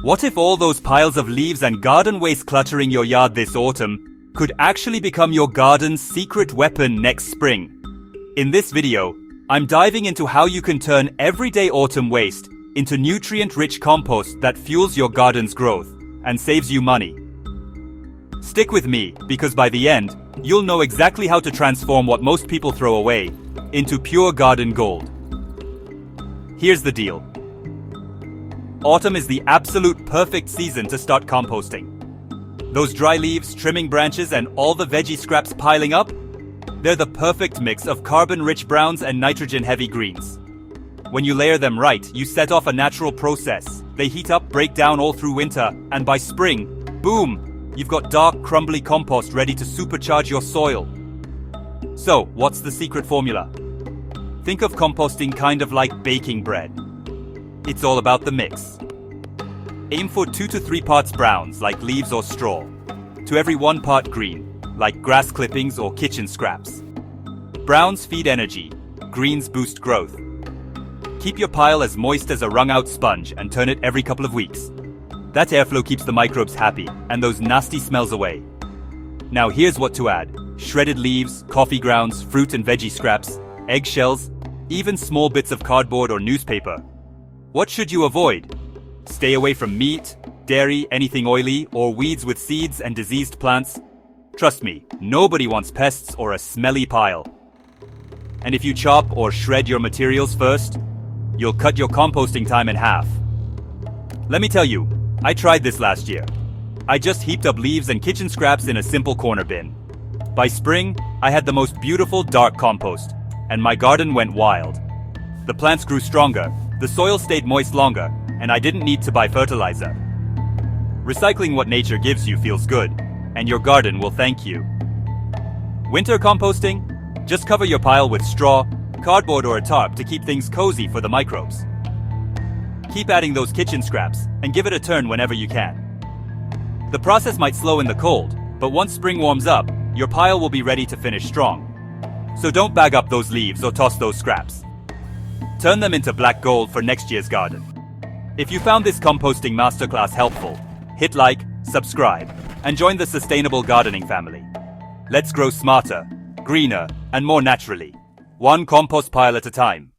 What if all those piles of leaves and garden waste cluttering your yard this autumn could actually become your garden's secret weapon next spring? In this video, I'm diving into how you can turn everyday autumn waste into nutrient-rich compost that fuels your garden's growth and saves you money. Stick with me, because by the end, you'll know exactly how to transform what most people throw away into pure garden gold. Here's the deal. Autumn is the absolute perfect season to start composting. Those dry leaves, trimming branches, and all the veggie scraps piling up, they're the perfect mix of carbon-rich browns and nitrogen-heavy greens. When you layer them right, you set off a natural process. They heat up, break down all through winter, and by spring, boom, you've got dark, crumbly compost ready to supercharge your soil. So, what's the secret formula? Think of composting kind of like baking bread. It's all about the mix. Aim for 2 to 3 parts browns, like leaves or straw, to every 1 part green, like grass clippings or kitchen scraps. Browns feed energy, greens boost growth. Keep your pile as moist as a wrung-out sponge and turn it every couple of weeks. That airflow keeps the microbes happy and those nasty smells away. Now here's what to add: shredded leaves, coffee grounds, fruit and veggie scraps, eggshells, even small bits of cardboard or newspaper. What should you avoid? Stay away from meat, dairy, anything oily, or weeds with seeds and diseased plants. Trust me, nobody wants pests or a smelly pile. And if you chop or shred your materials first, you'll cut your composting time in half. Let me tell you, I tried this last year. I just heaped up leaves and kitchen scraps in a simple corner bin. By spring, I had the most beautiful dark compost, and my garden went wild. The plants grew stronger, the soil stayed moist longer, and I didn't need to buy fertilizer. Recycling what nature gives you feels good, and your garden will thank you. Winter composting? Just cover your pile with straw, cardboard, or a tarp to keep things cozy for the microbes. Keep adding those kitchen scraps and give it a turn whenever you can. The process might slow in the cold, but once spring warms up, your pile will be ready to finish strong. So don't bag up those leaves or toss those scraps. Turn them into black gold for next year's garden. If you found this composting masterclass helpful, hit like, subscribe, and join the sustainable gardening family. Let's grow smarter, greener, and more naturally, one compost pile at a time.